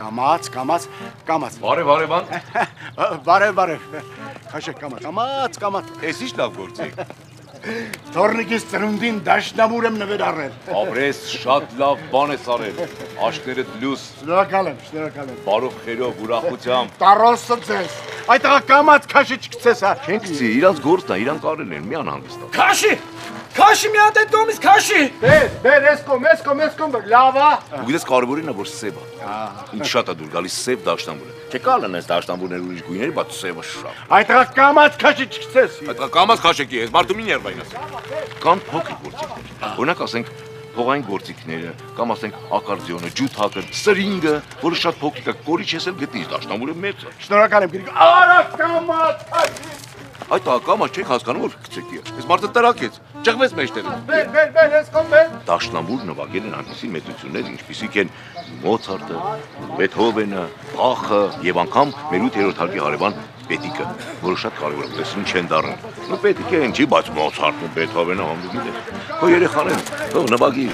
Կամաց։ Բարև ան։ Բարև։ Քաշեք կամաց։ Էս ինչ լավ գործ է։ Թորնիկից ծնունդին դաշնամուր եմ նվեր առել։ Ապրես շատ լավ բան ես արել։ Աշներդ լույս, Շնորհակալ եմ։ բարով խերով, ուրախությամբ։ Տարոսը ձեզ։ Այդ աղա կամաց քաշը չգցես հա։ Չենք ցի, իրանց գործն է, իրանք արել են, մի անհանգստա։ Քաշի մի հատ այդ կողմից քաշի։ Բեր, էս կոմ, լավա։ Ու գիտես կարևորին է որ սև է։ Ինչ շատ է դուր գալիս սև դաշնամուրը։ Չէ կալն ես դաշնամուրներ ուրիշ գույների, բայց սևը շատ։ Այդ աղա կամաց քաշը չգցես։ Այդ կամաց քաշեկի ես, մարդու մի ներվային ես։ Կան փոքր գործիքներ։ Օրինակ ասենք փողային գործիքները, կամ ասենք ակարդեոնը, ջութակը, սրինգը, որը շատ փոքրիկ է, կորիչ ես էլ գտնես, դաշնամուրը մեծ է։ Շնորհակալ եմ գիրք։ Արա կամաց քաշի։ Այդ ակամաց չեք հասկանում որ գցեկի է։ Այս մարդը տրակեց, ճղվեց մեջտեղից։ Բեր, էս կոմ բեր։ Դաշնամուր նվագել են այնպիսի մեծություններ, ինչպիսիք են Մոցարտը, Բեթհովենը, Բախը եւ անգամ մեր 8-րդ հարկի հարևան Պետիկը, որը շատ կարևոր է, տեսնում չեն դառնում։ Պետիկը են չի, բայց Մոցարտն ու Բեթհովենը համբուրին է։ Քո երեխաները, թող նվագի։